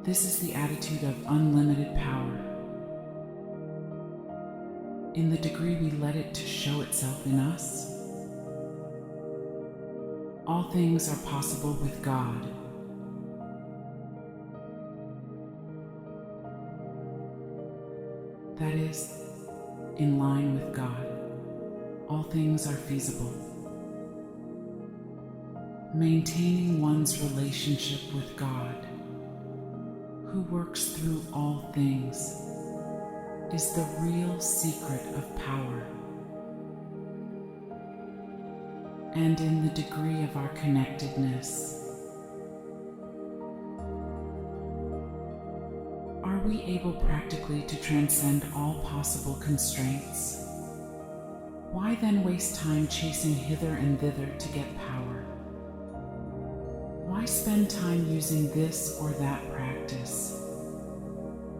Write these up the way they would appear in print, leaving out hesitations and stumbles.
This is the attitude of unlimited power. In the degree we let it to show itself in us, all things are possible with God. That is, in line with God, all things are feasible. Maintaining one's relationship with God, who works through all things, is the real secret of power. And in the degree of our connectedness, are we able practically to transcend all possible constraints? Why then waste time chasing hither and thither to get power? Why spend time using this or that practice,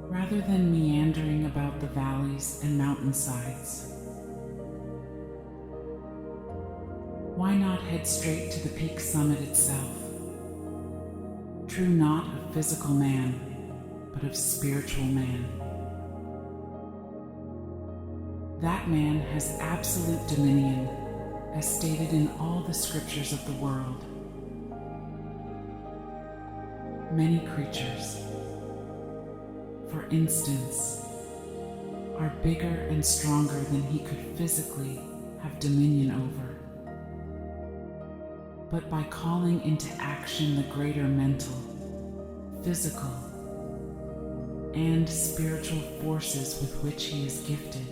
rather than meandering about the valleys and mountainsides? Why not head straight to the peak summit itself? True not of physical man, but of spiritual man. That man has absolute dominion, as stated in all the scriptures of the world. Many creatures, for instance, are bigger and stronger than he could physically have dominion over. But by calling into action the greater mental, physical, and spiritual forces with which he is gifted,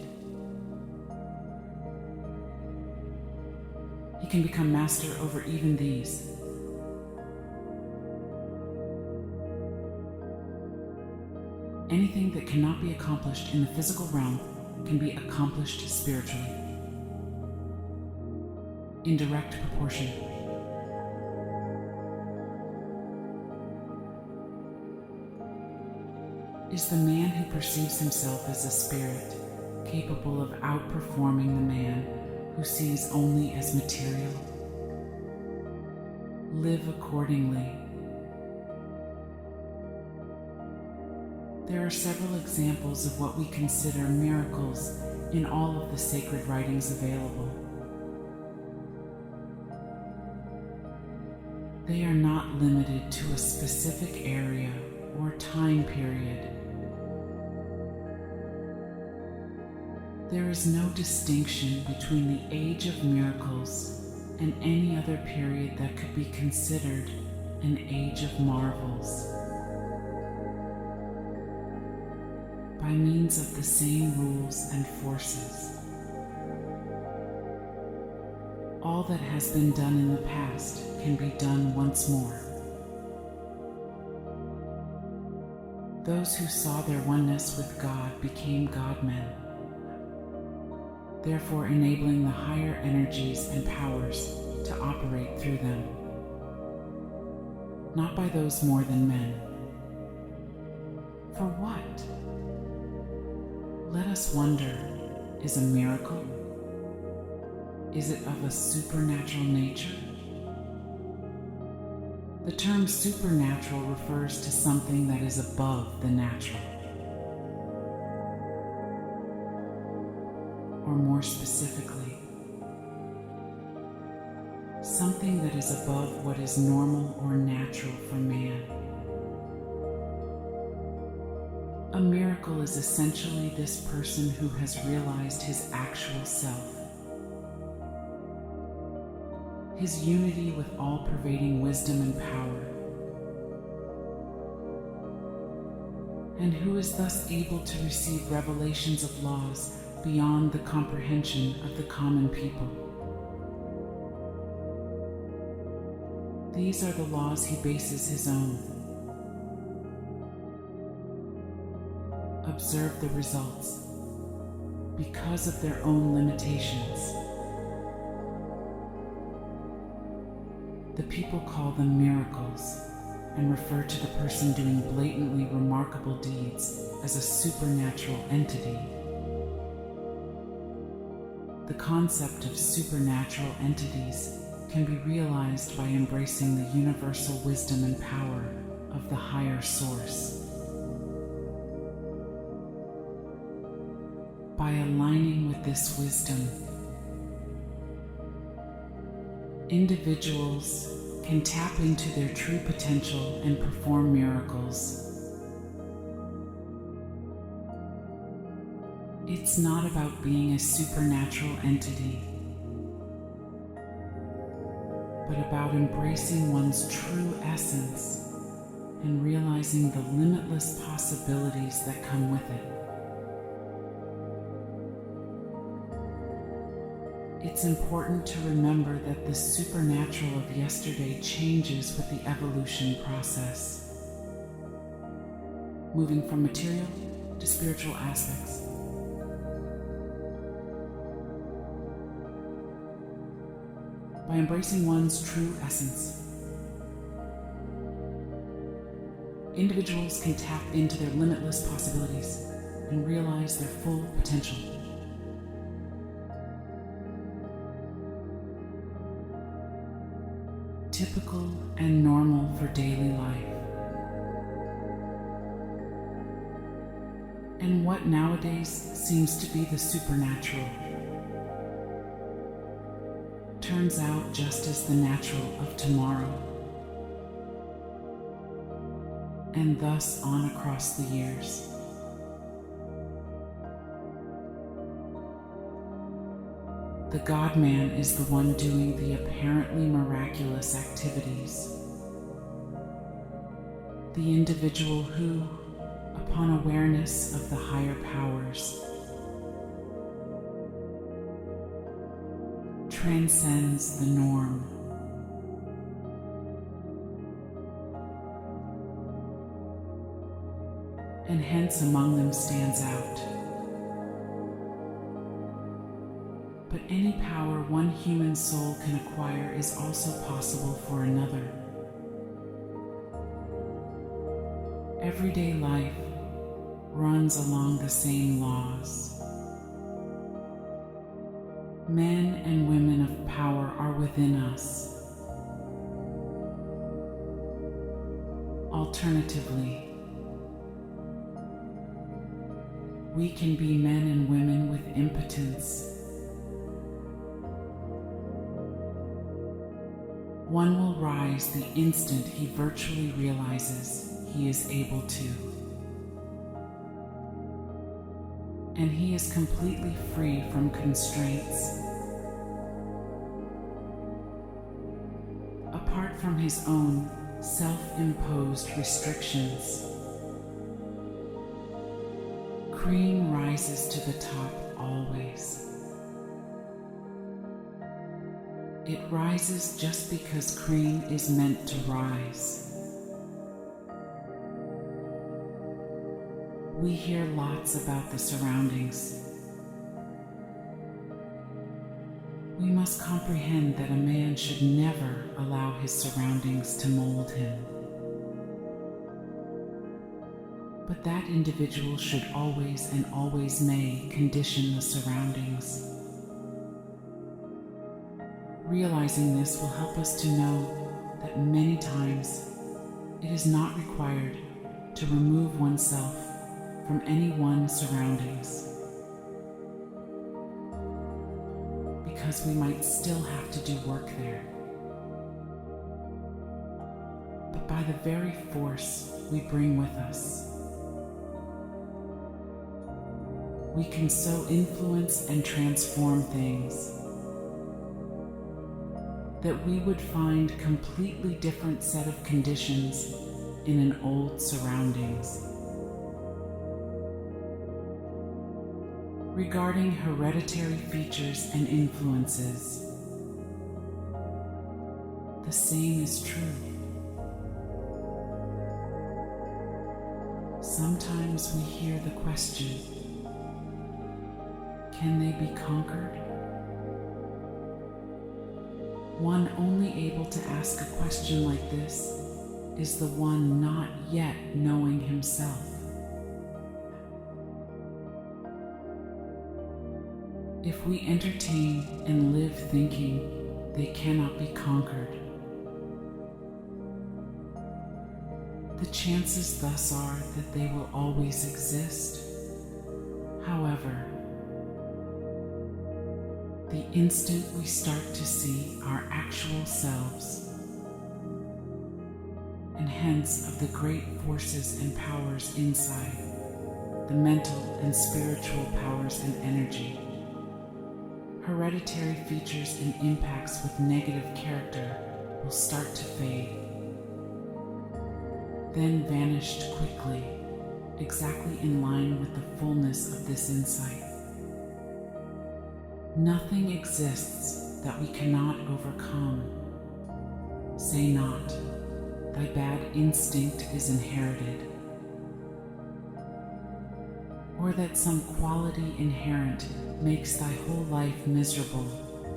he can become master over even these. Anything that cannot be accomplished in the physical realm can be accomplished spiritually, in direct proportion. Is the man who perceives himself as a spirit capable of outperforming the man who sees only as material? Live accordingly. There are several examples of what we consider miracles in all of the sacred writings available. They are not limited to a specific area or time period. There is no distinction between the age of miracles and any other period that could be considered an age of marvels. By means of the same rules and forces, all that has been done in the past can be done once more. Those who saw their oneness with God became God-men, therefore enabling the higher energies and powers to operate through them, not by those more than men. For what? Let us wonder, is a miracle? Is it of a supernatural nature? The term supernatural refers to something that is above the natural. Or more specifically, something that is above what is normal or natural for man. A miracle is essentially this person who has realized his actual self, his unity with all-pervading wisdom and power, and who is thus able to receive revelations of laws beyond the comprehension of the common people. These are the laws he bases his own. Observe the results, because of their own limitations. The people call them miracles and refer to the person doing blatantly remarkable deeds as a supernatural entity. The concept of supernatural entities can be realized by embracing the universal wisdom and power of the higher source. By aligning with this wisdom, individuals can tap into their true potential and perform miracles. It's not about being a supernatural entity, but about embracing one's true essence and realizing the limitless possibilities that come with it. It's important to remember that the supernatural of yesterday changes with the evolution process, moving from material to spiritual aspects. By embracing one's true essence, individuals can tap into their limitless possibilities and realize their full potential. Typical and normal for daily life. And what nowadays seems to be the supernatural turns out just as the natural of tomorrow, and thus on across the years. The God-man is the one doing the apparently miraculous activities. The individual who, upon awareness of the higher powers, transcends the norm. And hence among them stands out. But any power one human soul can acquire is also possible for another. Everyday life runs along the same laws. Men and women of power are within us. Alternatively, we can be men and women with impotence. One will rise the instant he virtually realizes he is able to. And he is completely free from constraints. Apart from his own self-imposed restrictions, cream rises to the top always. It rises just because cream is meant to rise. We hear lots about the surroundings. We must comprehend that a man should never allow his surroundings to mold him. But that individual should always and always may condition the surroundings. Realizing this will help us to know that many times it is not required to remove oneself from any one surroundings, because we might still have to do work there. But by the very force we bring with us, we can so influence and transform things that we would find completely different set of conditions in an old surroundings. Regarding hereditary features and influences, the same is true. Sometimes we hear the question, can they be conquered? One only able to ask a question like this is the one not yet knowing himself. If we entertain and live thinking they cannot be conquered, the chances thus are that they will always exist. However, The instant we start to see our actual selves, and hence of the great forces and powers inside, the mental and spiritual powers and energy, hereditary features and impacts with negative character will start to fade, then vanished quickly, exactly in line with the fullness of this insight. Nothing exists that we cannot overcome. Say not, thy bad instinct is inherited, or that some quality inherent makes thy whole life miserable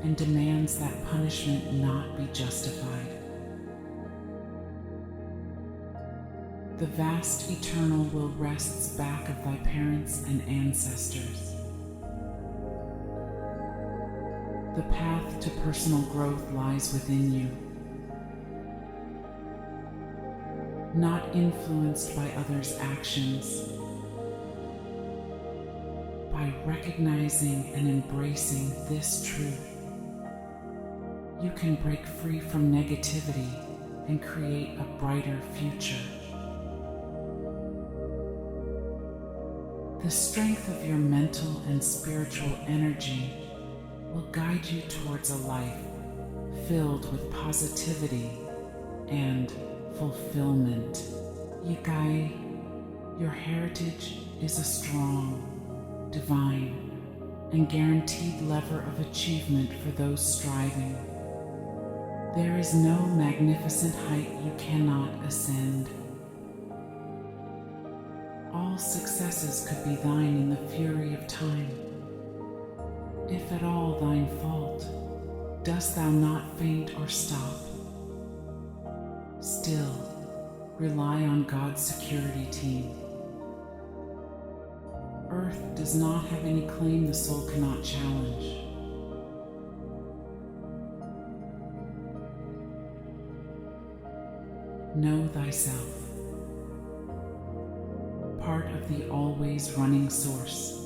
and demands that punishment not be justified. The vast eternal will rests back of thy parents and ancestors. The path to personal growth lies within you, not influenced by others' actions. By recognizing and embracing this truth, you can break free from negativity and create a brighter future. The strength of your mental and spiritual energy will guide you towards a life filled with positivity and fulfillment. Yikai, your heritage is a strong, divine, and guaranteed lever of achievement for those striving. There is no magnificent height you cannot ascend. All successes could be thine in the fury of time. If at all thine fault, dost thou not faint or stop. Still, rely on God's security team. Earth does not have any claim the soul cannot challenge. Know thyself, part of the always running source.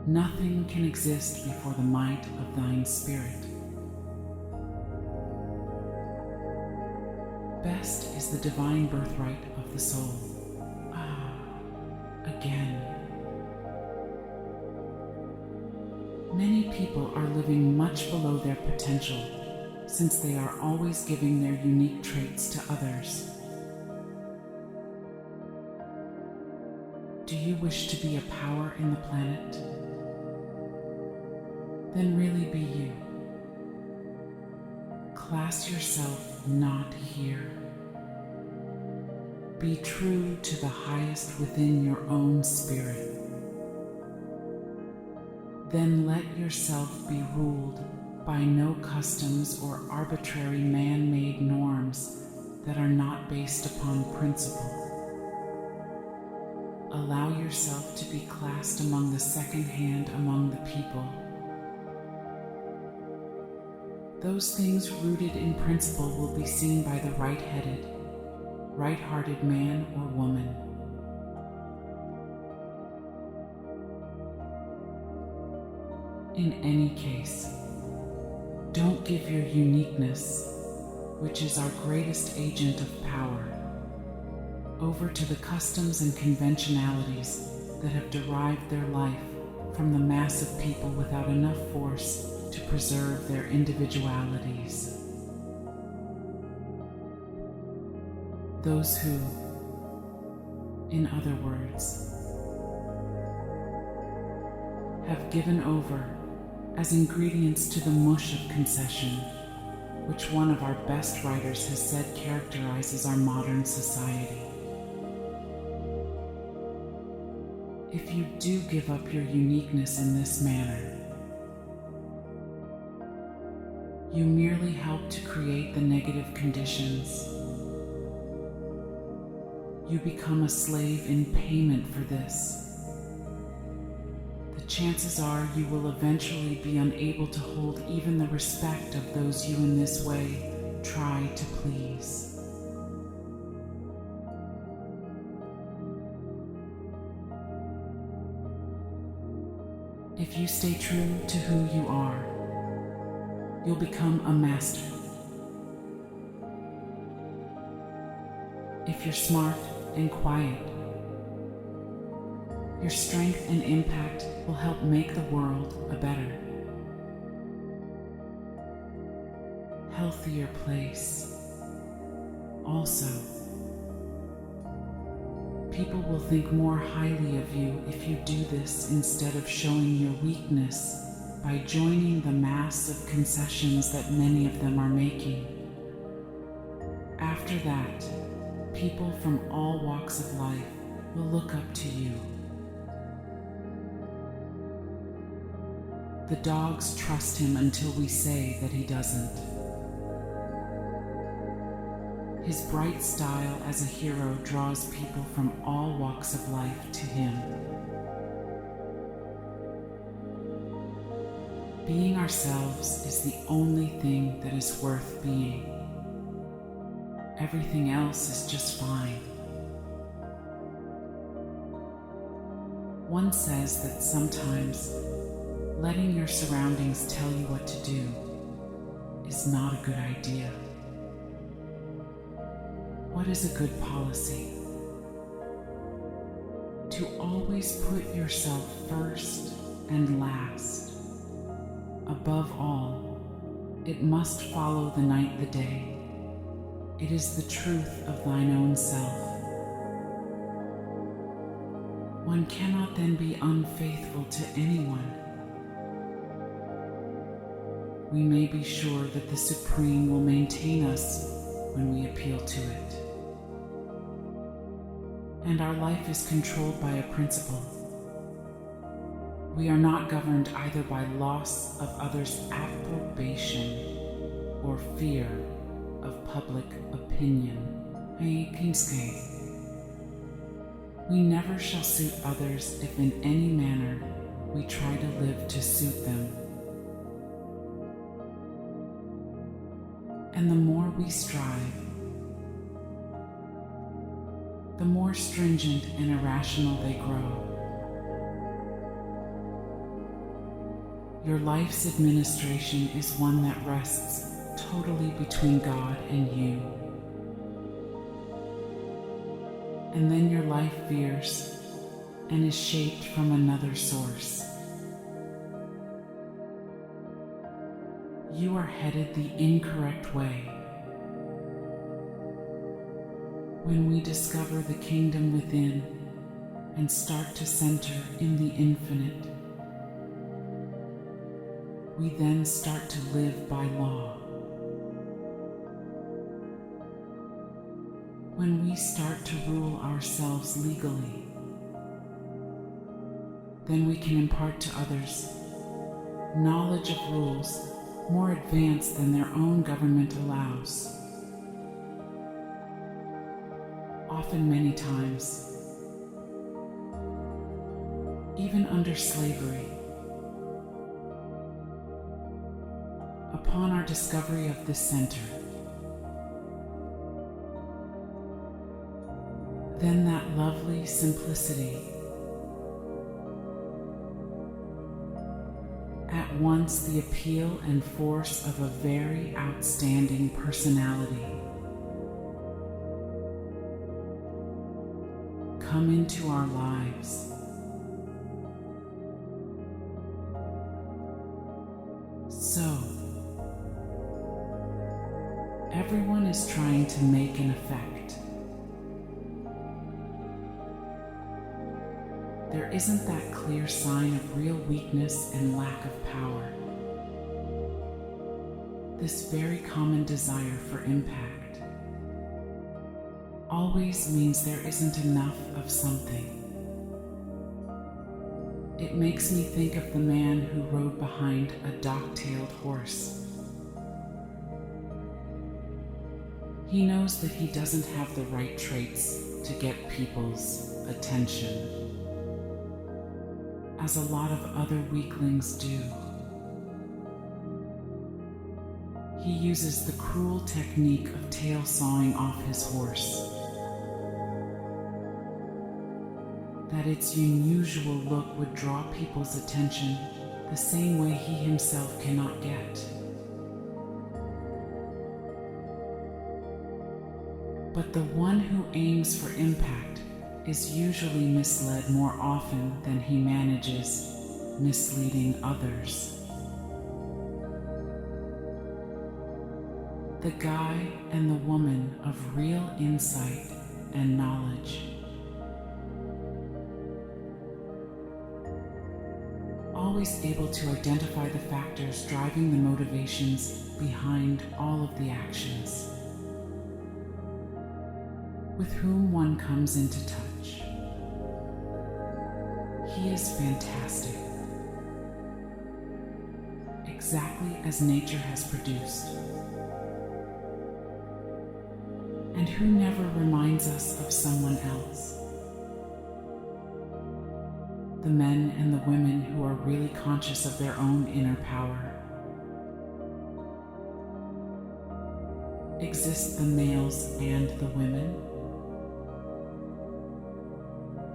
Nothing can exist before the might of thine spirit. Best is the divine birthright of the soul. Again. Many people are living much below their potential, since they are always giving their unique traits to others. Do you wish to be a power in the planet? Then really be you. Class yourself not here. Be true to the highest within your own spirit. Then let yourself be ruled by no customs or arbitrary man-made norms that are not based upon principle. Allow yourself to be classed among the second hand among the people. Those things rooted in principle will be seen by the right-headed, right-hearted man or woman. In any case, don't give your uniqueness, which is our greatest agent of power, over to the customs and conventionalities that have derived their life from the mass of people without enough force to preserve their individualities. Those who, in other words, have given over as ingredients to the mush of concession, which one of our best writers has said characterizes our modern society. If you do give up your uniqueness in this manner, you merely help to create the negative conditions. You become a slave in payment for this. The chances are you will eventually be unable to hold even the respect of those you in this way try to please. If you stay true to who you are, you'll become a master. If you're smart and quiet, your strength and impact will help make the world a better, healthier place. Also, people will think more highly of you if you do this instead of showing your weakness by joining the mass of concessions that many of them are making. After that, people from all walks of life will look up to you. The dogs trust him until we say that he doesn't. His bright style as a hero draws people from all walks of life to him. Being ourselves is the only thing that is worth being. Everything else is just fine. One says that sometimes letting your surroundings tell you what to do is not a good idea. What is a good policy? To always put yourself first and last. Above all, it must follow the night the day. It is the truth of thine own self. One cannot then be unfaithful to anyone. We may be sure that the Supreme will maintain us when we appeal to it. And our life is controlled by a principle. We are not governed either by loss of others' approbation or fear of public opinion. We never shall suit others if in any manner we try to live to suit them. And the more we strive, the more stringent and irrational they grow. Your life's administration is one that rests totally between God and you. And then your life veers and is shaped from another source. You are headed the incorrect way. When we discover the kingdom within and start to center in the infinite, we then start to live by law. When we start to rule ourselves legally, then we can impart to others knowledge of rules more advanced than their own government allows. Often, many times, even under slavery, upon our discovery of this center, then that lovely simplicity, at once the appeal and force of a very outstanding personality, come into our lives. So, everyone is trying to make an effect. There isn't that clear sign of real weakness and lack of power. This very common desire for impact always means there isn't enough of something. It makes me think of the man who rode behind a dog-tailed horse. He knows that he doesn't have the right traits to get people's attention, as a lot of other weaklings do. He uses the cruel technique of tail sawing off his horse. that its unusual look would draw people's attention the same way he himself cannot get. But the one who aims for impact is usually misled more often than he manages misleading others. The guy and the woman of real insight and knowledge. Always able to identify the factors driving the motivations behind all of the actions, with whom one comes into touch. He is fantastic, exactly as nature has produced, and who never reminds us of someone else. The men and the women who are really conscious of their own inner power. Exist the males and the women?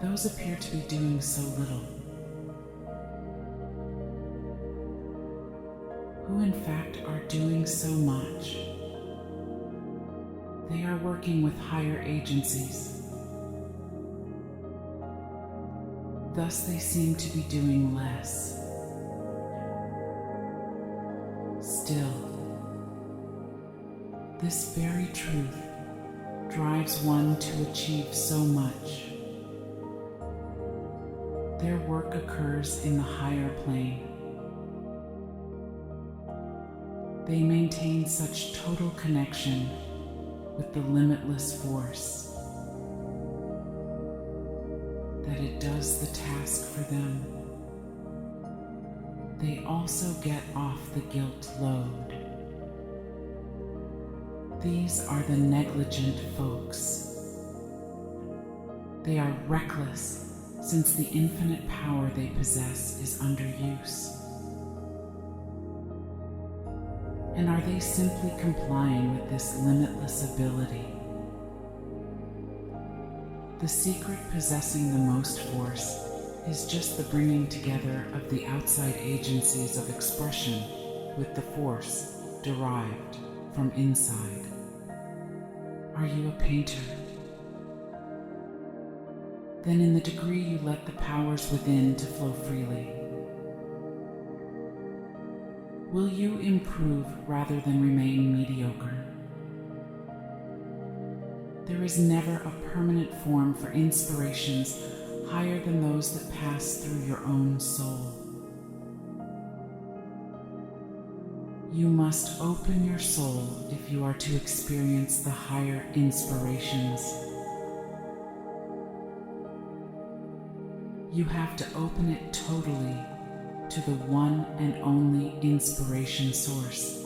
Those appear to be doing so little. Who in fact are doing so much? They are working with higher agencies. Thus they seem to be doing less. Still, this very truth drives one to achieve so much. Their work occurs in the higher plane. They maintain such total connection with the limitless force that it does the task for them. They also get off the guilt load. These are the negligent folks. They are reckless since the infinite power they possess is under use. And are they simply complying with this limitless ability? The secret possessing the most force is just the bringing together of the outside agencies of expression with the force derived from inside. Are you a painter? Then in the degree you let the powers within to flow freely, will you improve rather than remain mediocre? There is never a permanent form for inspirations higher than those that pass through your own soul. You must open your soul if you are to experience the higher inspirations. You have to open it totally to the one and only inspiration source.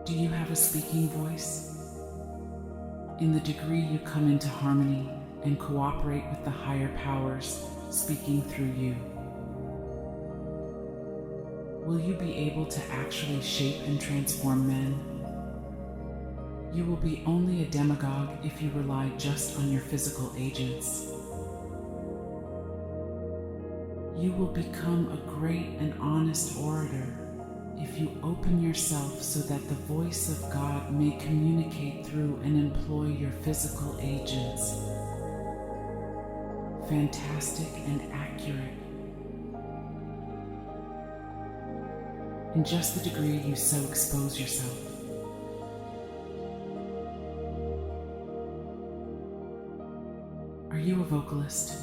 Do you have a speaking voice? In the degree you come into harmony and cooperate with the higher powers speaking through you, will you be able to actually shape and transform men? You will be only a demagogue if you rely just on your physical agents. You will become a great and honest orator if you open yourself so that the voice of God may communicate through and employ your physical agents. Fantastic and accurate. In just the degree you so expose yourself. Are you a vocalist?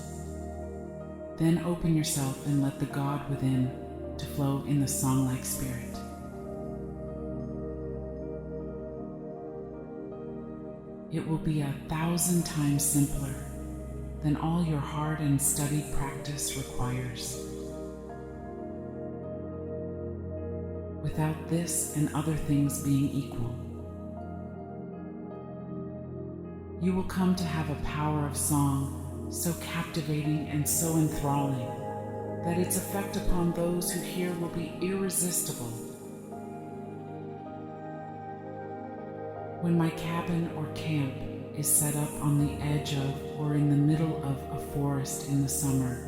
Then open yourself and let the God within to flow in the song-like spirit. It will be 1,000 times simpler than all your hard and studied practice requires. Without this and other things being equal, you will come to have a power of song so captivating and so enthralling that its effect upon those who hear will be irresistible. When my cabin or camp is set up on the edge of or in the middle of a forest in the summer.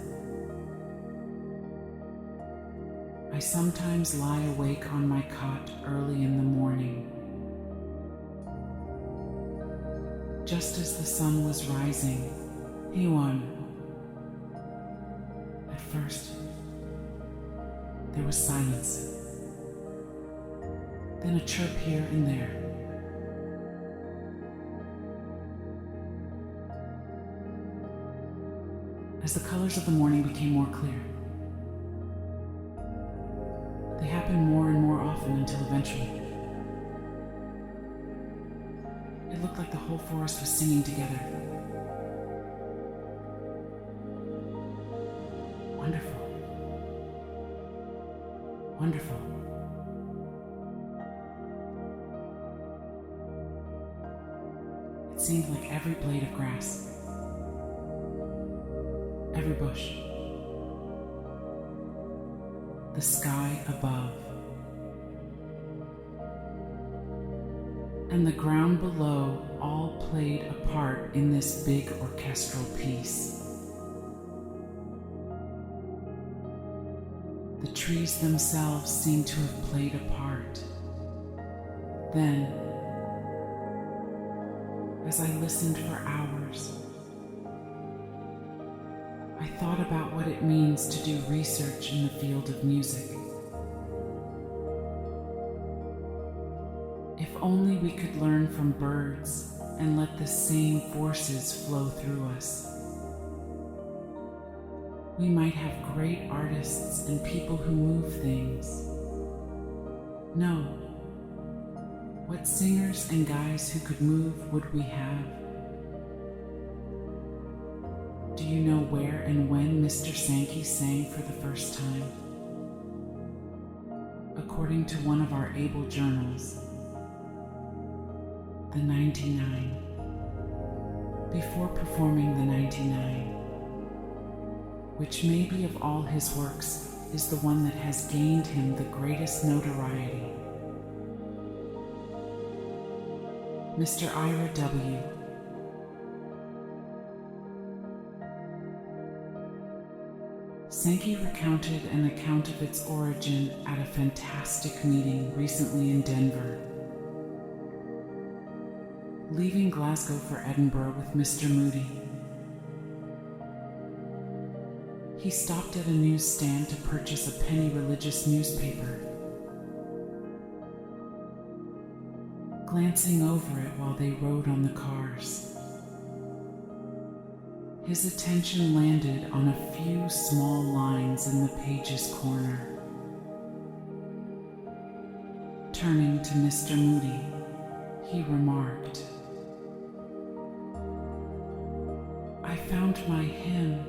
I sometimes lie awake on my cot early in the morning. Just as the sun was rising, he won. At first, there was silence, then a chirp here and there. As the colors of the morning became more clear, they happened more and more often until eventually it looked like the whole forest was singing together. Wonderful. Wonderful. It seemed like every blade of grass, every bush, the sky above, and the ground below all played a part in this big orchestral piece. The trees themselves seemed to have played a part. Then, as I listened for hours, I thought about what it means to do research in the field of music. If only we could learn from birds and let the same forces flow through us, we might have great artists and people who move things. No, what singers and guys who could move would we have? Do you know where and when Mr. Sankey sang for the first time? According to one of our able journals, the 99. Before performing the 99, which maybe of all his works is the one that has gained him the greatest notoriety. Mr. Ira W. Sankey recounted an account of its origin at a fantastic meeting recently in Denver. Leaving Glasgow for Edinburgh with Mr. Moody, he stopped at a newsstand to purchase a penny religious newspaper. Glancing over it while they rode on the cars, his attention landed on a few small lines in the page's corner. Turning to Mr. Moody, he remarked, "I found my hymn."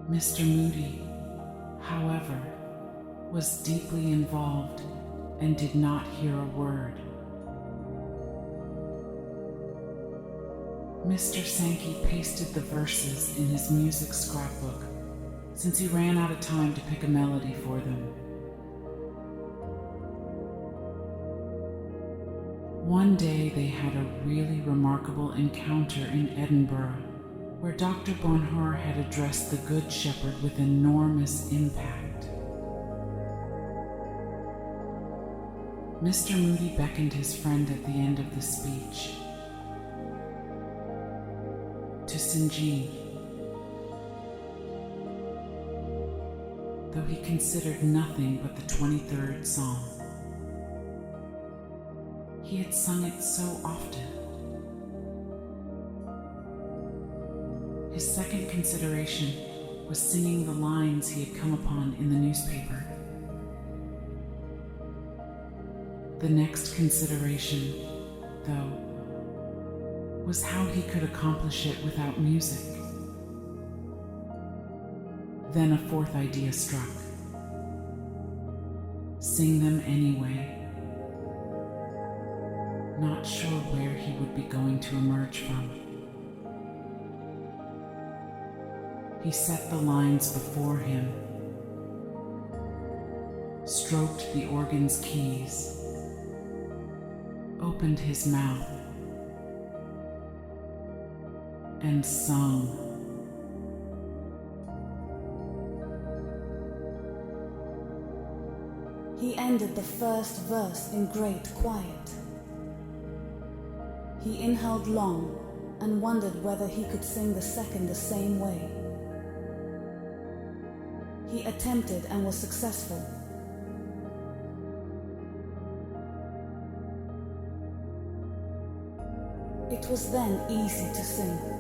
Mr. Moody, however, was deeply involved and did not hear a word. Mr. Sankey pasted the verses in his music scrapbook since he ran out of time to pick a melody for them. One day they had a really remarkable encounter in Edinburgh, where Dr. Bonheur had addressed the Good Shepherd with enormous impact. Mr. Moody beckoned his friend at the end of the speech to Sinjin, though he considered nothing but the 23rd Psalm. He had sung it so often. His second consideration was singing the lines he had come upon in the newspaper. The next consideration, though, was how he could accomplish it without music. Then a fourth idea struck. Sing them anyway. Not sure where he would be going to emerge from. He set the lines before him, stroked the organ's keys, opened his mouth, and sung. He ended the first verse in great quiet. He inhaled long and wondered whether he could sing the second the same way. He attempted and was successful. It was then easy to sing.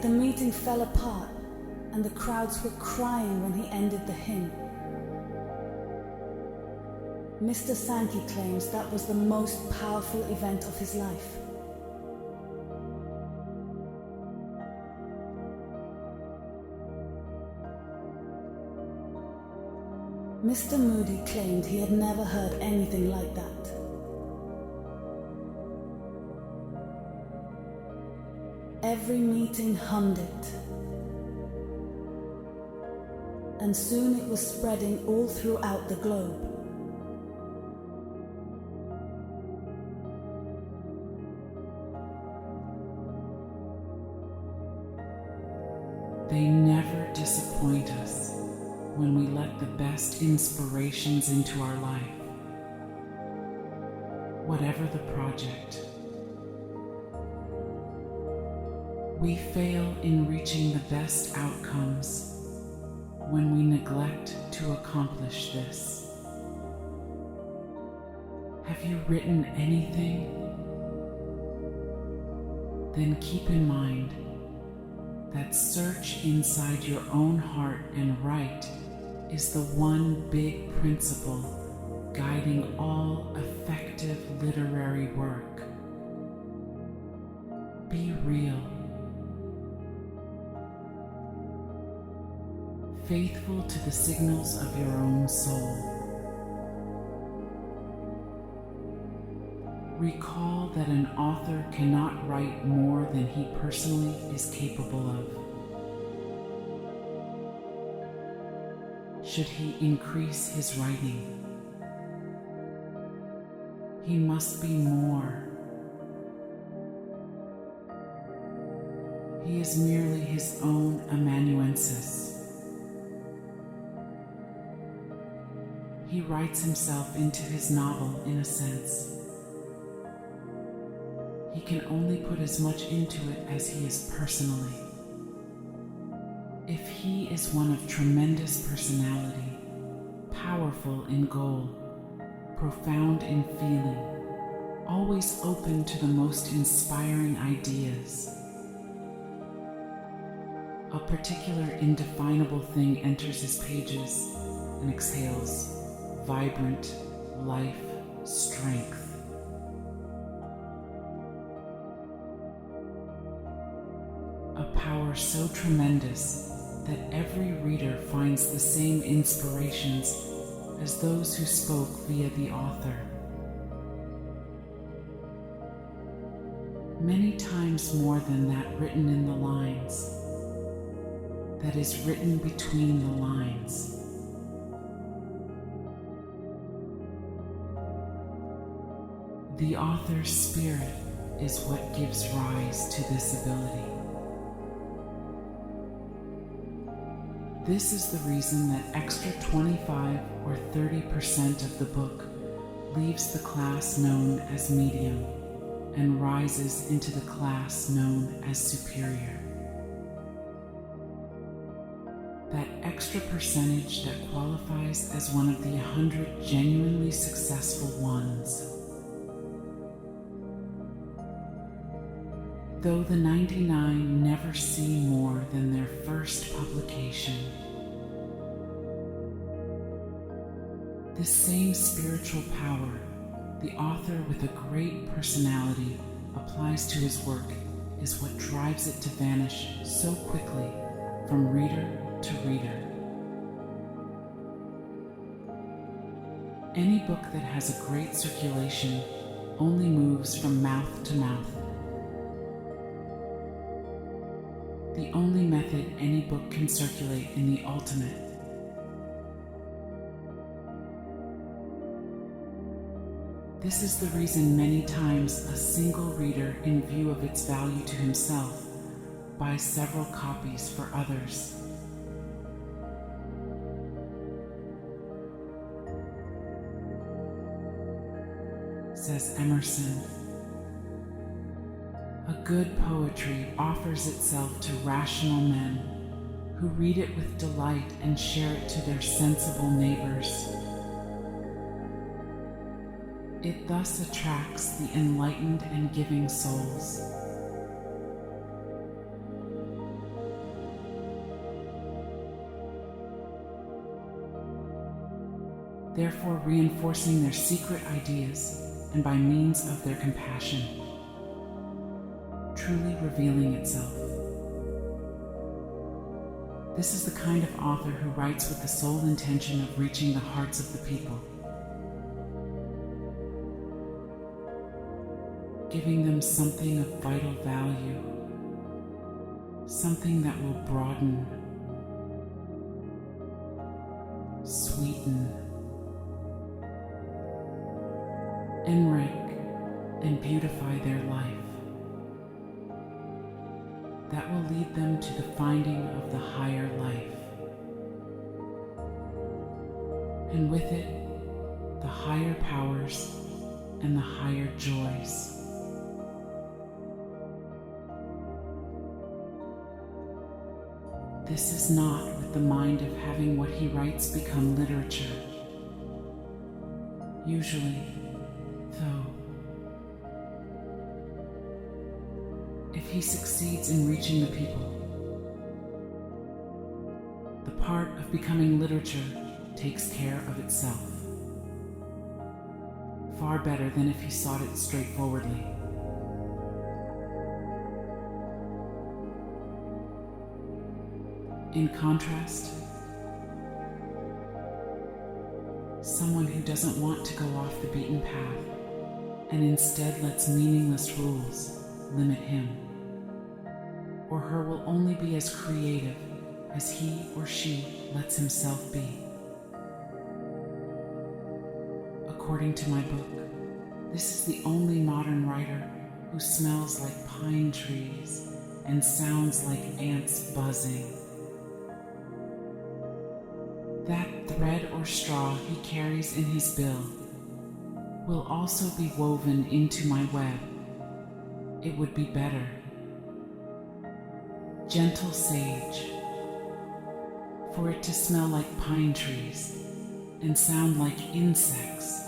The meeting fell apart and the crowds were crying when he ended the hymn. Mr. Sankey claims that was the most powerful event of his life. Mr. Moody claimed he had never heard anything like that. Every meeting hummed it, and soon it was spreading all throughout the globe. They never disappoint us when we let the best inspirations into our life. Whatever the project, we fail in reaching the best outcomes when we neglect to accomplish this. Have you written anything? Then keep in mind that search inside your own heart and write is the one big principle guiding all effective literary work. Be real. Faithful to the signals of your own soul. Recall that an author cannot write more than he personally is capable of. Should he increase his writing, he must be more. He is merely his own amanuensis. He writes himself into his novel in a sense. He can only put as much into it as he is personally. If he is one of tremendous personality, powerful in goal, profound in feeling, always open to the most inspiring ideas, a particular indefinable thing enters his pages and exhales vibrant life strength. A power so tremendous that every reader finds the same inspirations as those who spoke via the author. Many times more than that written in the lines, that is written between the lines. The author's spirit is what gives rise to this ability. This is the reason that extra 25 or 30% of the book leaves the class known as medium and rises into the class known as superior. That extra percentage that qualifies as one of the 100 genuinely successful ones. Though the 99 never see more than their first publication. This same spiritual power the author with a great personality applies to his work is what drives it to vanish so quickly from reader to reader. Any book that has a great circulation only moves from mouth to mouth. The only method any book can circulate in the ultimate. This is the reason many times a single reader, in view of its value to himself, buy several copies for others. Says Emerson, a good poetry offers itself to rational men who read it with delight and share it to their sensible neighbors. It thus attracts the enlightened and giving souls. Therefore reinforcing their secret ideas and by means of their compassion, truly revealing itself. This is the kind of author who writes with the sole intention of reaching the hearts of the people, giving them something of vital value, something that will broaden, sweeten, enrich, and beautify their life. That will lead them to the finding of the higher life, and with it, the higher powers and the higher joys. This is not with the mind of having what he writes become literature. Usually, though, if he succeeds in reaching the people, the part of becoming literature takes care of itself, far better than if he sought it straightforwardly. In contrast, someone who doesn't want to go off the beaten path and instead lets meaningless rules limit him or her will only be as creative as he or she lets himself be. According to my book, this is the only modern writer who smells like pine trees and sounds like ants buzzing. That thread or straw he carries in his bill will also be woven into my web. It would be better. Gentle sage, for it to smell like pine trees and sound like insects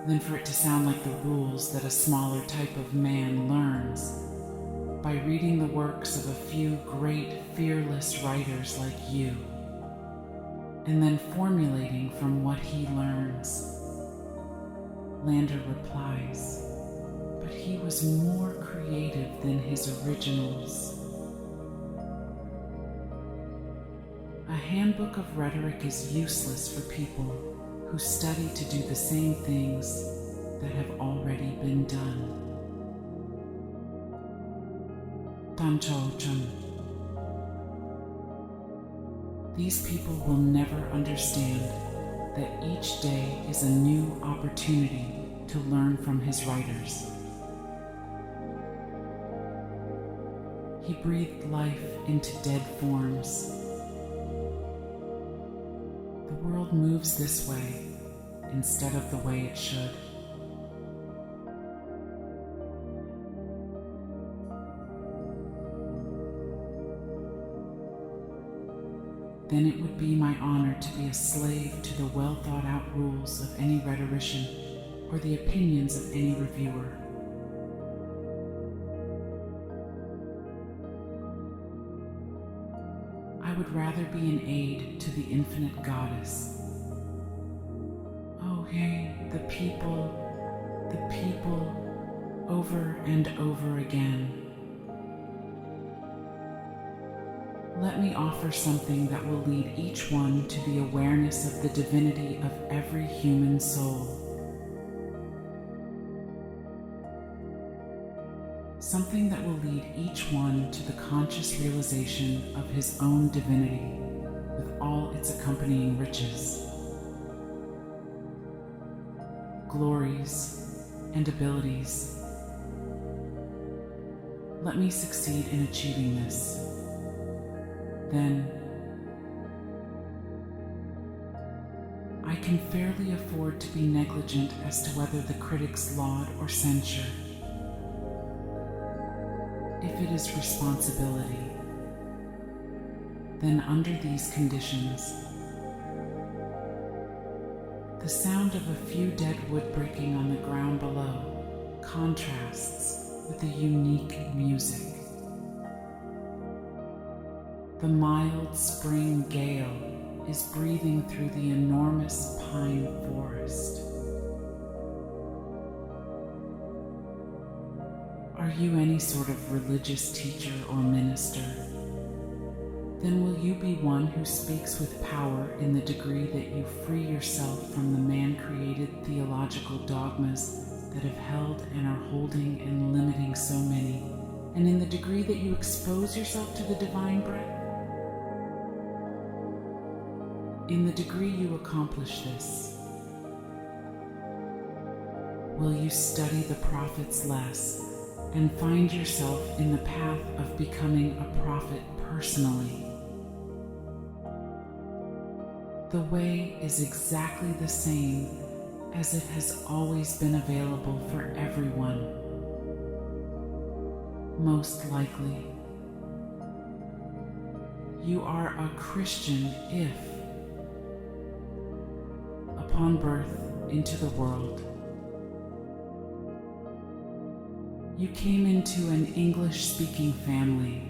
than for it to sound like the rules that a smaller type of man learns by reading the works of a few great, fearless writers like you, and then formulating from what he learns. Lander replies, but he was more creative than his originals. A handbook of rhetoric is useless for people who study to do the same things that have already been done. Tanchochun. These people will never understand that each day is a new opportunity to learn from his writers. He breathed life into dead forms. The world moves this way instead of the way it should. Then it would be my honor to be a slave to the well-thought-out rules of any rhetorician or the opinions of any reviewer. I would rather be an aid to the infinite goddess. Oh, hey, the people, over and over again. Let me offer something that will lead each one to the awareness of the divinity of every human soul. Something that will lead each one to the conscious realization of his own divinity with all its accompanying riches, glories, and abilities. Let me succeed in achieving this. Then, I can fairly afford to be negligent as to whether the critics laud or censure. If it is responsibility, then under these conditions, the sound of a few dead wood breaking on the ground below contrasts with the unique music. The mild spring gale is breathing through the enormous pine forest. Are you any sort of religious teacher or minister? Then will you be one who speaks with power in the degree that you free yourself from the man-created theological dogmas that have held and are holding and limiting so many, and in the degree that you expose yourself to the divine breath? In the degree you accomplish this, will you study the prophets less and find yourself in the path of becoming a prophet personally? The way is exactly the same as it has always been available for everyone. Most likely, you are a Christian if, upon birth into the world, you came into an English-speaking family.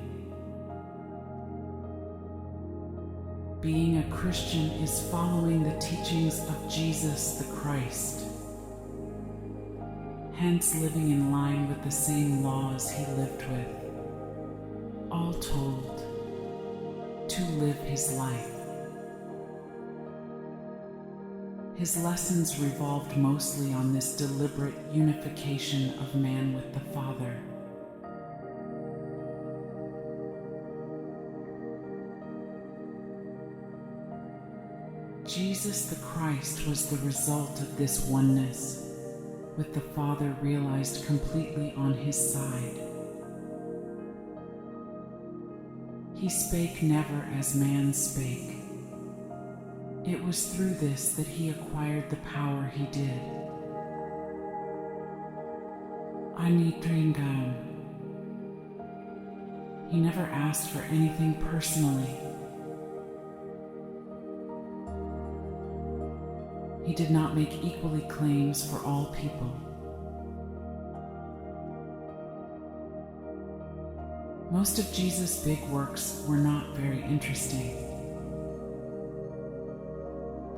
Being a Christian is following the teachings of Jesus the Christ, hence living in line with the same laws he lived with, all told, to live his life. His lessons revolved mostly on this deliberate unification of man with the Father. Jesus the Christ was the result of this oneness, with the Father realized completely on his side. He spake never as man spake. It was through this that he acquired the power he did. Anitringam. He never asked for anything personally. He did not make equally claims for all people. Most of Jesus' big works were not very interesting.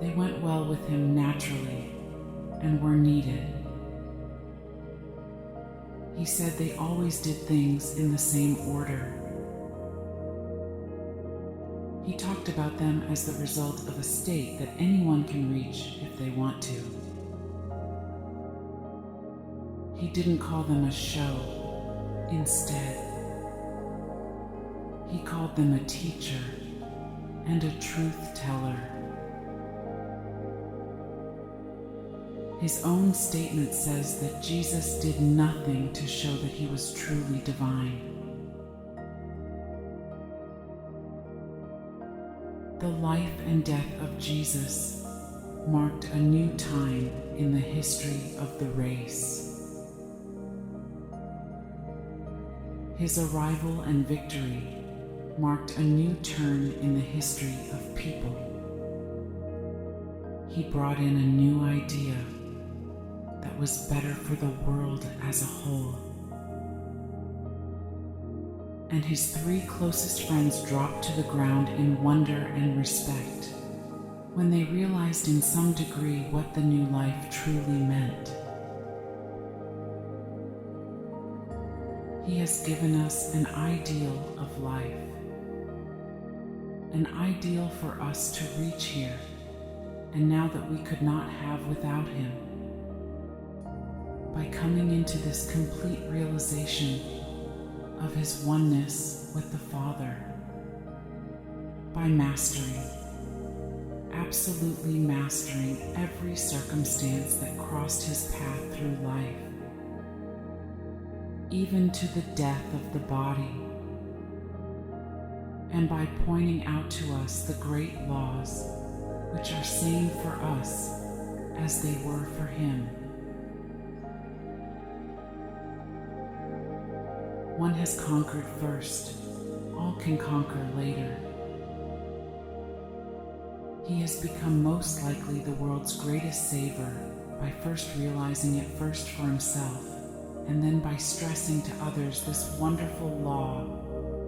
They went well with him naturally and were needed. He said they always did things in the same order. He talked about them as the result of a state that anyone can reach if they want to. He didn't call them a show. Instead, he called them a teacher and a truth teller. His own statement says that Jesus did nothing to show that he was truly divine. The life and death of Jesus marked a new time in the history of the race. His arrival and victory marked a new turn in the history of people. He brought in a new idea that was better for the world as a whole. And his three closest friends dropped to the ground in wonder and respect when they realized in some degree what the new life truly meant. He has given us an ideal of life, an ideal for us to reach here, and now that we could not have without him. By coming into this complete realization of his oneness with the Father, by mastering, absolutely mastering every circumstance that crossed his path through life. even to the death of the body, and by pointing out to us the great laws which are same for us as they were for him. One has conquered first, all can conquer later. He has become most likely the world's greatest saver by first realizing it first for himself, and then by stressing to others this wonderful law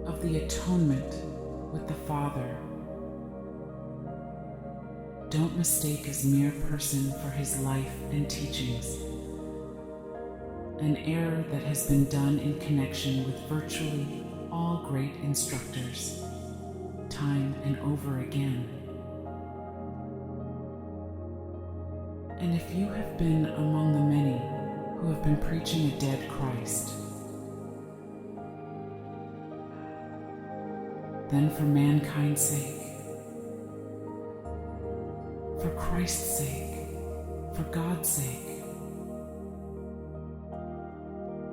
of the atonement with the Father. Don't mistake his mere person for his life and teachings, an error that has been done in connection with virtually all great instructors, time and over again. And if you have been among the many who have been preaching a dead Christ, then for mankind's sake, for Christ's sake, for God's sake,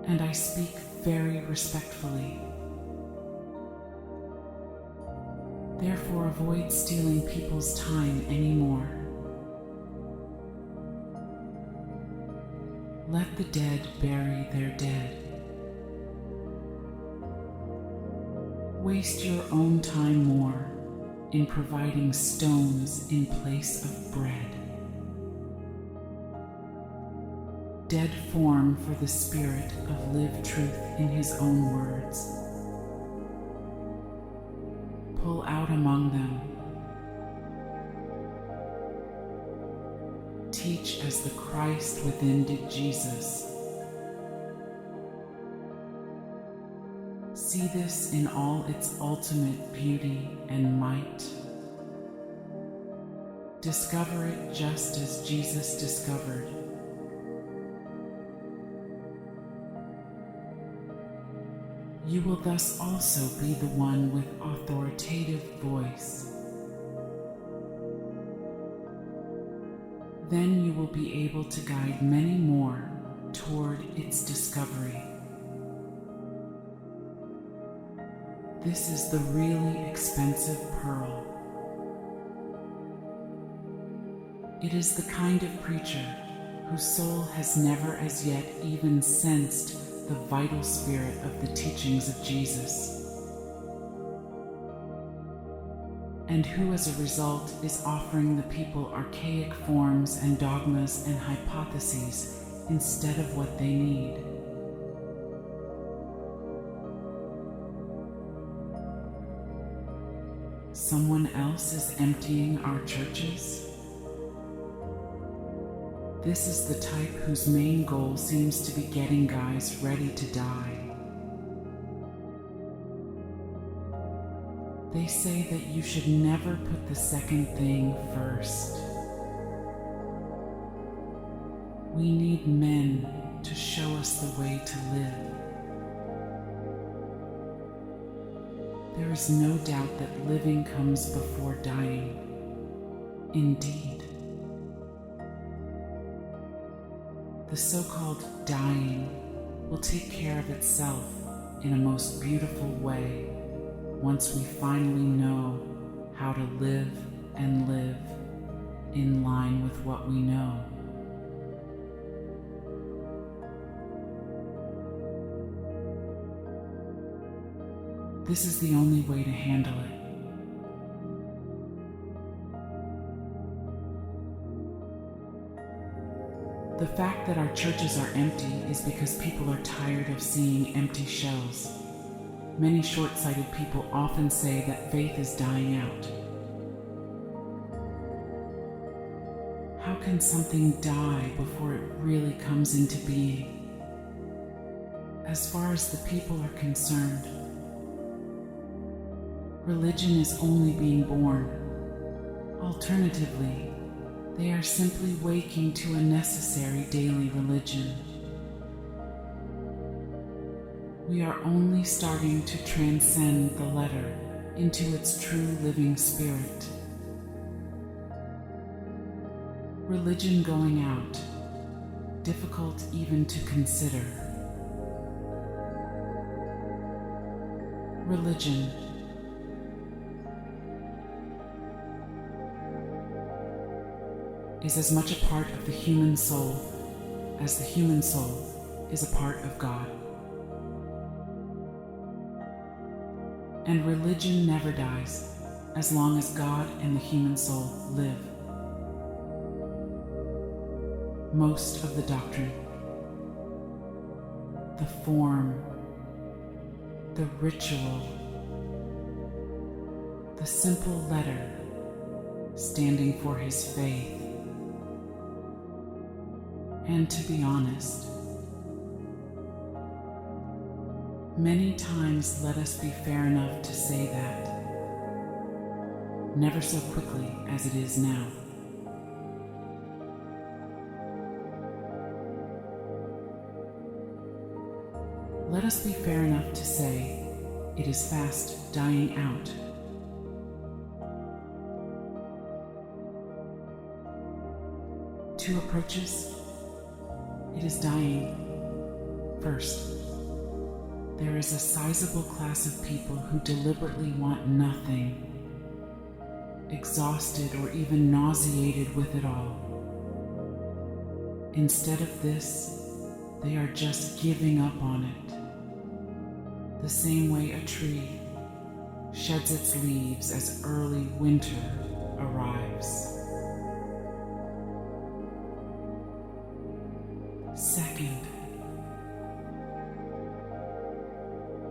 and I speak very respectfully, therefore avoid stealing people's time anymore. Let the dead bury their dead. Waste your own time more in providing stones in place of bread. Dead form for the Spirit of live truth in his own words. Pull out among them. Teach as the Christ within did Jesus. See this in all its ultimate beauty and might. Discover it just as Jesus discovered. You will thus also be the one with authoritative voice. Then you will be able to guide many more toward its discovery. This is the really expensive pearl. It is the kind of preacher whose soul has never as yet even sensed the vital spirit of the teachings of Jesus, and who as a result is offering the people archaic forms and dogmas and hypotheses instead of what they need. Someone else is emptying our churches? This is the type whose main goal seems to be getting guys ready to die. They say that you should never put the second thing first. We need men to show us the way to live. There is no doubt that living comes before dying. Indeed. The so-called dying will take care of itself in a most beautiful way once we finally know how to live and live in line with what we know. This is the only way to handle it. The fact that our churches are empty is because people are tired of seeing empty shells. Many short-sighted people often say that faith is dying out. How can something die before it really comes into being? As far as the people are concerned, religion is only being born. Alternatively, they are simply waking to a necessary daily religion. We are only starting to transcend the letter into its true living spirit. Religion going out, difficult even to consider. Religion. Is as much a part of the human soul as the human soul is a part of God. And religion never dies as long as God and the human soul live. Most of the doctrine, the form, the ritual, the simple letter standing for his faith. And to be honest, many times let us be fair enough to say that, never so quickly as it is now. Let us be fair enough to say it is fast dying out. Two approaches. It is dying. First, there is a sizable class of people who deliberately want nothing, exhausted or even nauseated with it all. Instead of this, they are just giving up on it, the same way a tree sheds its leaves as early winter arrives. Second,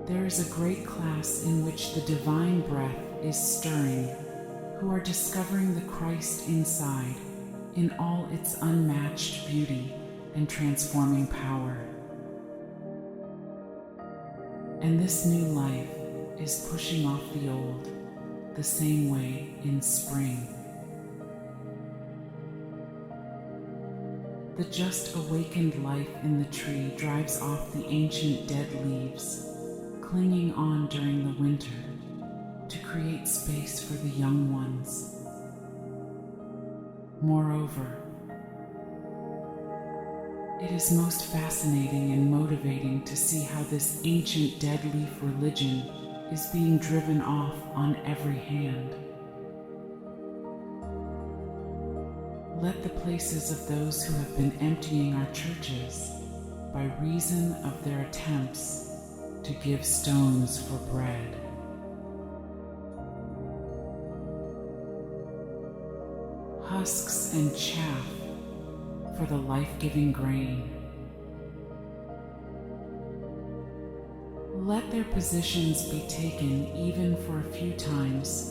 there is a great class in which the divine breath is stirring, who are discovering the Christ inside in all its unmatched beauty and transforming power. And this new life is pushing off the old, the same way in spring. The just awakened life in the tree drives off the ancient dead leaves, clinging on during the winter to create space for the young ones. Moreover, it is most fascinating and motivating to see how this ancient dead leaf religion is being driven off on every hand. Let the places of those who have been emptying our churches by reason of their attempts to give stones for bread. Husks and chaff for the life-giving grain. Let their positions be taken even for a few times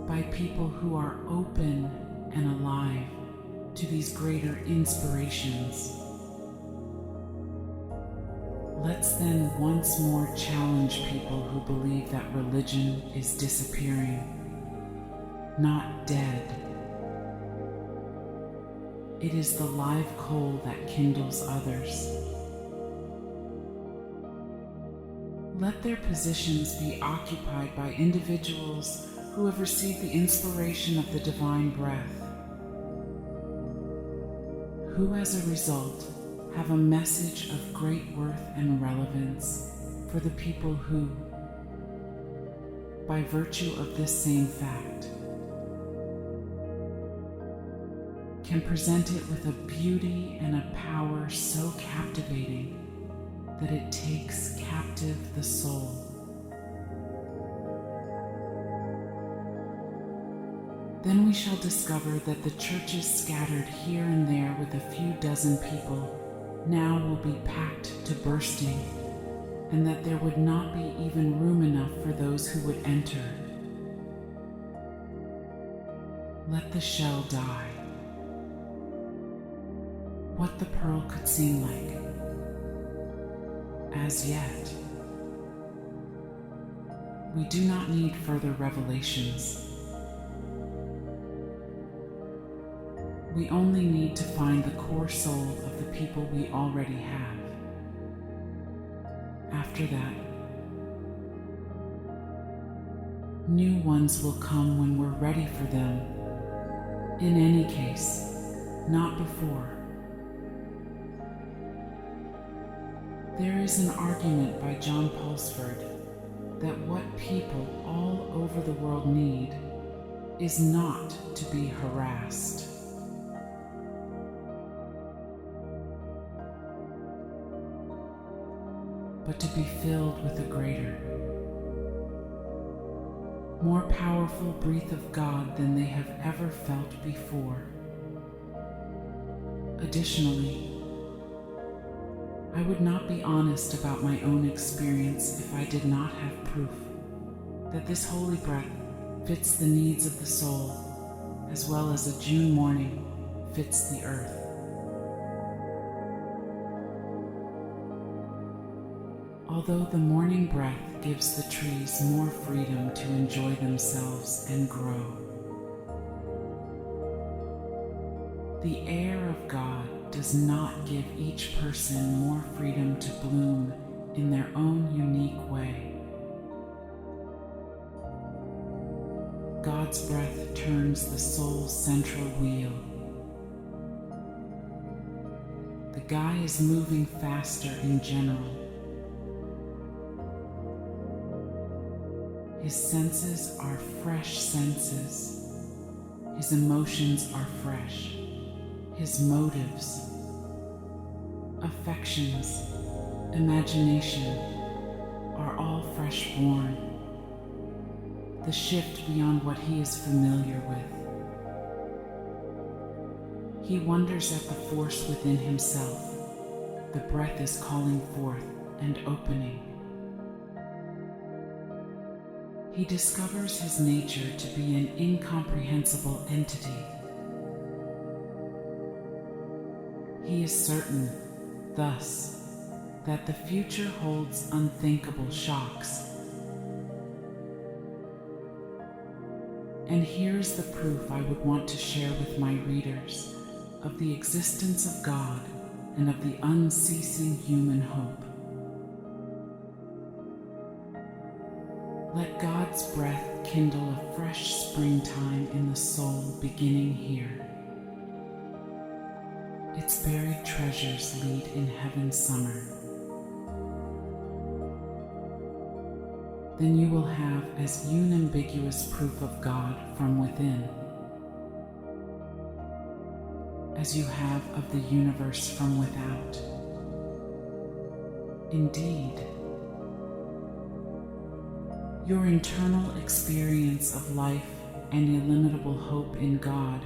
by people who are open and alive to these greater inspirations. Let's then once more challenge people who believe that religion is disappearing, not dead. It is the live coal that kindles others. Let their positions be occupied by individuals who have received the inspiration of the divine breath, who as a result have a message of great worth and relevance for the people who, by virtue of this same fact, can present it with a beauty and a power so captivating that it takes captive the soul. Then we shall discover that the churches scattered here and there with a few dozen people now will be packed to bursting, and that there would not be even room enough for those who would enter. Let the shell die. What the pearl could seem like, as yet. We do not need further revelations. We only need to find the core soul of the people we already have. After that, new ones will come when we're ready for them. In any case, not before. There is an argument by John Pulsford that what people all over the world need is not to be harassed, but to be filled with a greater, more powerful breath of God than they have ever felt before. Additionally, I would not be honest about my own experience if I did not have proof that this holy breath fits the needs of the soul, as well as a June morning fits the earth. Although the morning breath gives the trees more freedom to enjoy themselves and grow, the air of God does not give each person more freedom to bloom in their own unique way. God's breath turns the soul's central wheel. The guy is moving faster in general. His senses are fresh senses. His emotions are fresh. His motives, affections, imagination are all fresh born. The shift beyond what he is familiar with. He wonders at the force within himself. The breath is calling forth and opening. He discovers his nature to be an incomprehensible entity. He is certain, thus, that the future holds unthinkable shocks. And here's the proof I would want to share with my readers of the existence of God and of the unceasing human hope. Let God's breath kindle a fresh springtime in the soul beginning here. Its buried treasures lead in heaven's summer. Then you will have as unambiguous proof of God from within as you have of the universe from without. Indeed, your internal experience of life and illimitable hope in God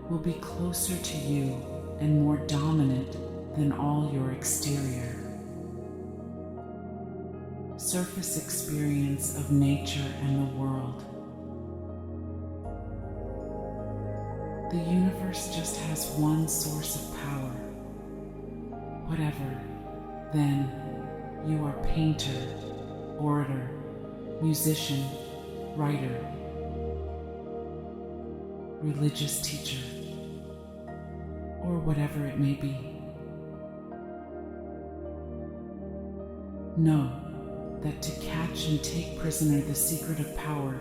will be closer to you and more dominant than all your exterior surface experience of nature and the world. The universe just has one source of power. Whatever, then, you are painter, orator, musician, writer, religious teacher, or whatever it may be. Know that to catch and take prisoner the secret of power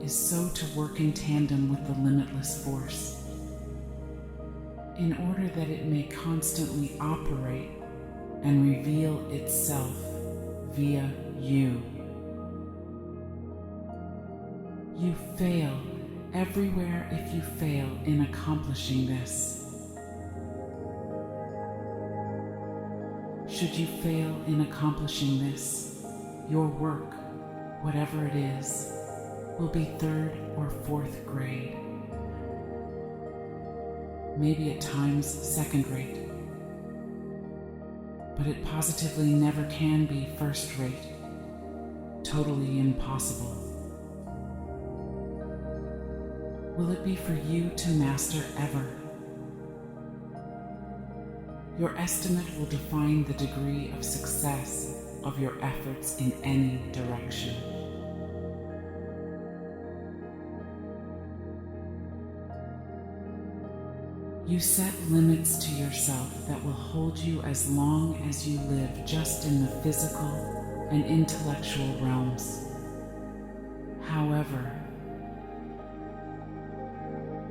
is so to work in tandem with the limitless force, in order that it may constantly operate and reveal itself via you. You fail everywhere if you fail in accomplishing this. Should you fail in accomplishing this, your work, whatever it is, will be third or fourth grade. Maybe at times second rate. But it positively never can be first rate. Totally impossible. Will it be for you to master ever? Your estimate will define the degree of success of your efforts in any direction. You set limits to yourself that will hold you as long as you live just in the physical and intellectual realms. However,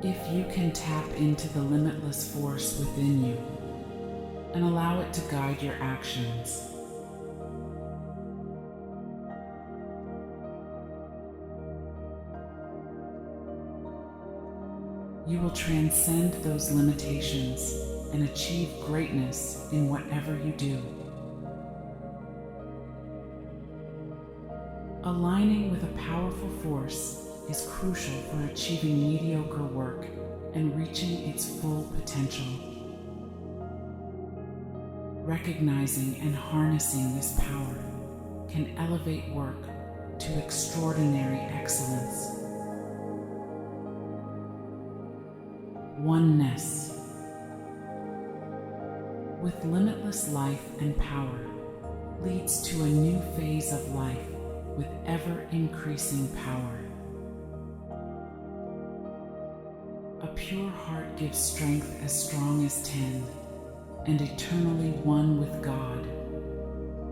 if you can tap into the limitless force within you and allow it to guide your actions, You will transcend those limitations and achieve greatness in whatever you do. Aligning with a powerful force is crucial for achieving mediocre work and reaching its full potential. Recognizing and harnessing this power can elevate work to extraordinary excellence. Oneness. With limitless life and power leads to a new phase of life with ever-increasing power. A pure heart gives strength as strong as 10, and eternally one with God,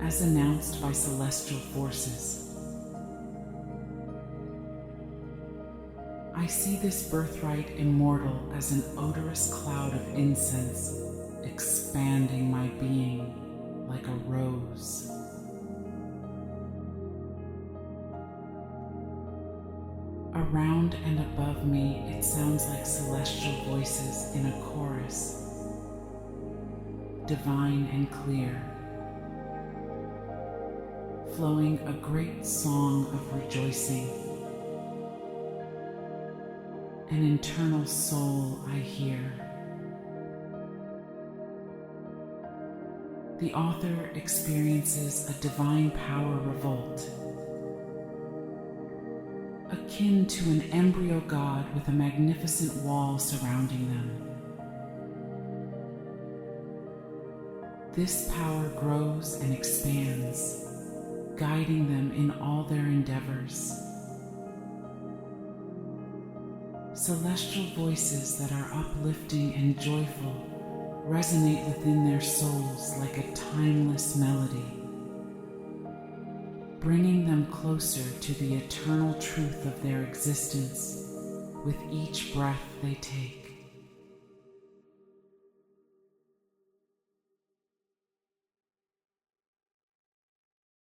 as announced by celestial forces. I see this birthright immortal as an odorous cloud of incense, expanding my being like a rose. Around and above me, it sounds like celestial voices in a chorus, divine and clear, flowing a great song of rejoicing. An internal soul I hear. The author experiences a divine power revolt, akin to an embryo god with a magnificent wall surrounding them. This power grows and expands, guiding them in all their endeavors. Celestial voices that are uplifting and joyful resonate within their souls like a timeless melody, bringing them closer to the eternal truth of their existence with each breath they take.